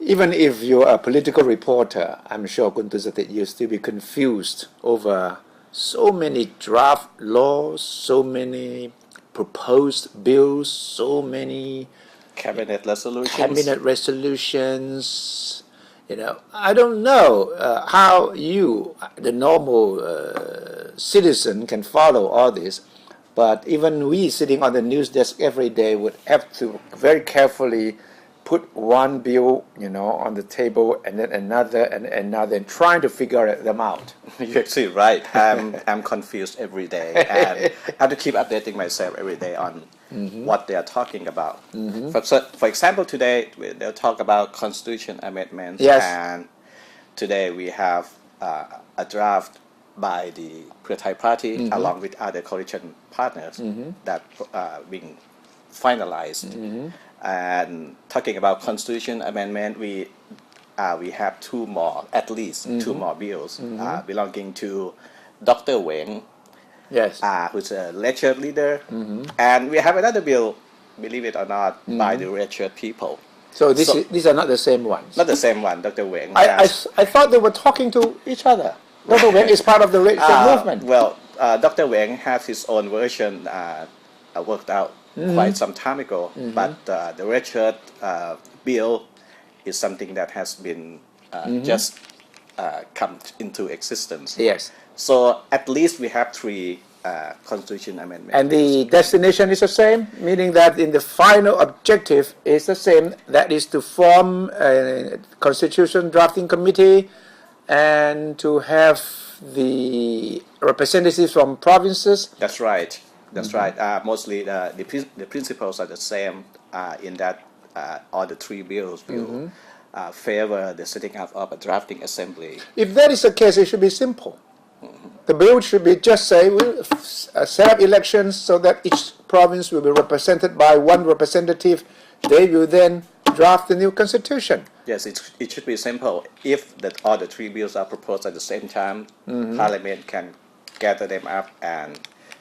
Even if you're a political reporter, I'm sure Kuntusatit, you'll still be confused over so many draft laws, so many proposed bills, so many cabinet resolutions. cabinet resolutions. I don't know how you, the normal citizen, can follow all this, but even we sitting on the news desk every day would have to very carefully put one bill, on the table and then another and another, and trying to figure them out. You're actually right. I'm confused every day, and I have to keep updating myself every day on what they are talking about. For example, today they'll talk about constitution amendments, Yes. and today we have a draft by the Pheu Thai Party along with other coalition partners that being finalized. And talking about constitution amendment, we have two more, at least two more bills belonging to Dr. Weng, Yes. who's a red shirt leader, and we have another bill, believe it or not, by the red shirt people. So these are not the same ones. Not the same one, Dr. Weng. I thought they were talking to each other. Dr. Weng is part of the red shirt movement. Well, Dr. Weng has his own version worked out quite some time ago, but the red shirt bill is something that has been just come into existence. Yes. So at least we have three constitution amendments. And the destination is the same, meaning that in the final objective is the same, that is to form a constitution drafting committee and to have the representatives from provinces. That's right. That's right. Mostly the principles are the same in that all the three bills will favor the setting up of a drafting assembly. If that is the case, it should be simple. The bill should be just say we'll set up elections so that each province will be represented by one representative. They will then draft the new constitution. Yes, it should be simple. If all the three bills are proposed at the same time, Parliament can gather them up and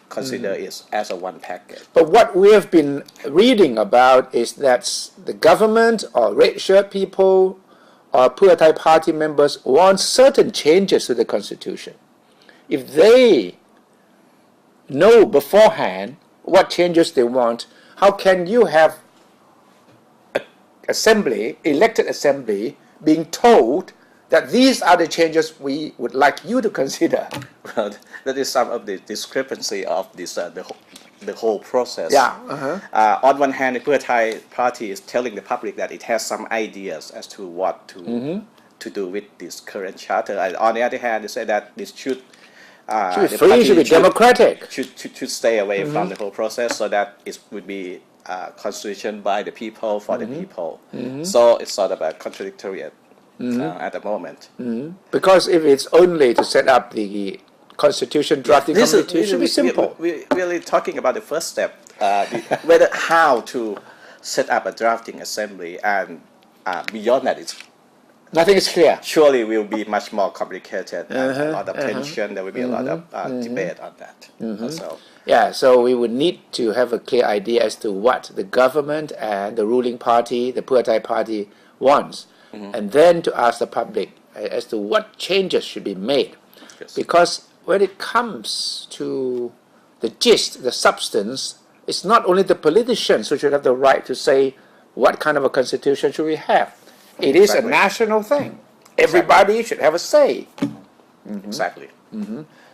consider it as a one package. But what we have been reading about is that the government or red shirt people or Pheu Thai Party members want certain changes to the constitution. If they know beforehand what changes they want, how can you have elected assembly, being told that these are the changes we would like you to consider? Well, that is some of the discrepancy of this the whole process. Yeah. On one hand, the Pheu Thai Party is telling the public that it has some ideas as to what to do with this current charter. And on the other hand, they say that this should be free, should be democratic. Should stay away from the whole process, so that it would be constitution by the people for the people. So it's sort of a contradictory at the moment. Because if it's only to set up the constitution drafting committee, it should be simple. We're really talking about the first step, whether how to set up a drafting assembly, and beyond that, it's Nothing is clear. Surely will be much more complicated. A lot of tension. There will be a lot of debate on that. Also. Yeah, so we would need to have a clear idea as to what the government and the ruling party, the Pheu Thai Party, wants, and then to ask the public as to what changes should be made. Yes. Because when it comes to the gist, the substance, it's not only the politicians who should have the right to say what kind of a constitution should we have. It is a national thing. Everybody should have a say. Exactly.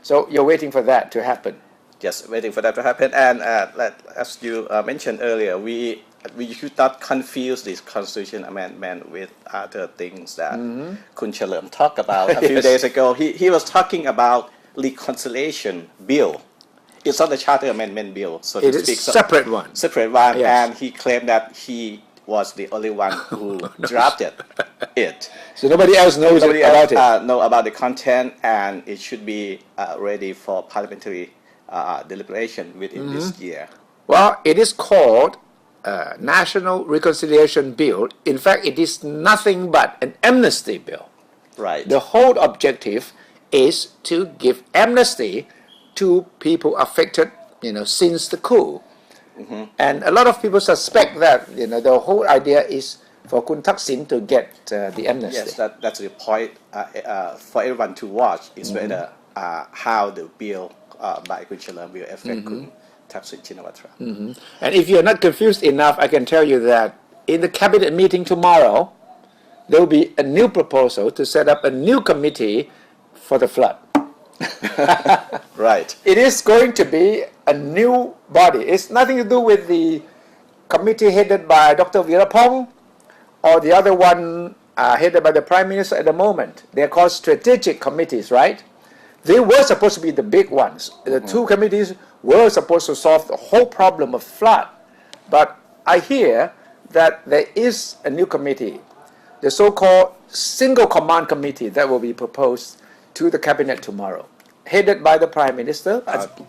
So you're waiting for that to happen. Just waiting for that to happen. And as you mentioned earlier, we should not confuse this constitution amendment with other things that Kun Chalerm talked about a few days ago. He was talking about reconciliation bill. It's not the charter amendment bill, so to speak. It is a separate one. Separate one, Yes. and he claimed that he was the only one who drafted it. So nobody else knows about it. Know about the content, and it should be ready for parliamentary deliberation within this year. Well, it is called National Reconciliation Bill. In fact, it is nothing but an amnesty bill. Right. The whole objective is to give amnesty to people affected, since the coup. And a lot of people suspect that, the whole idea is for Kun Thaksin to get the amnesty. Yes, that's the point for everyone to watch is whether how the bill by Kun Chalerm will affect Kun Thaksin Shinawatra. And if you're not confused enough, I can tell you that in the cabinet meeting tomorrow, there will be a new proposal to set up a new committee for the flood. Right. It is going to be a new body. It's nothing to do with the committee headed by Dr. Virapong or the other one headed by the Prime Minister at the moment. They're called strategic committees, right? They were supposed to be the big ones. The two committees were supposed to solve the whole problem of flood. But I hear that there is a new committee, the so-called single command committee that will be proposed to the cabinet tomorrow, headed by the Prime Minister.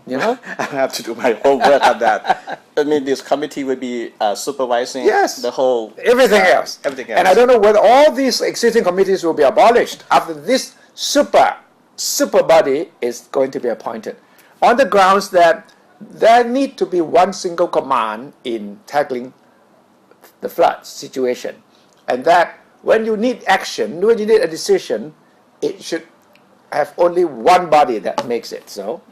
You know, I have to do my homework on that. I mean, this committee will be supervising the whole everything else. Everything else. And I don't know whether all these existing committees will be abolished after this super body is going to be appointed, on the grounds that there need to be one single command in tackling the flood situation, and that when you need action, when you need a decision, it should have only one body that makes it. So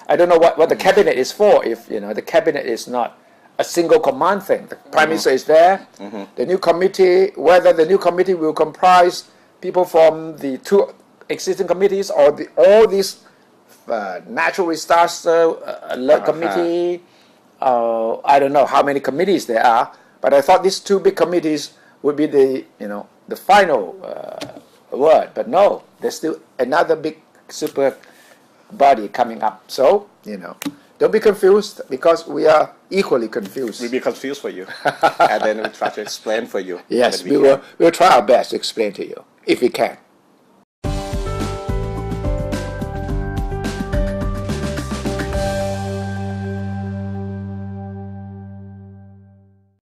I don't know what the cabinet is for if the cabinet is not a single command thing. The Prime Minister is there. The new committee, whether the new committee will comprise people from the two existing committees or all these natural disaster alert committee, I don't know how many committees there are, but I thought these two big committees would be the final word. But no, there's still another big super body coming up. So don't be confused, because we are equally confused. We'll be confused for you, and then we'll try to explain for you. Yes, we'll try our best to explain to you if we can.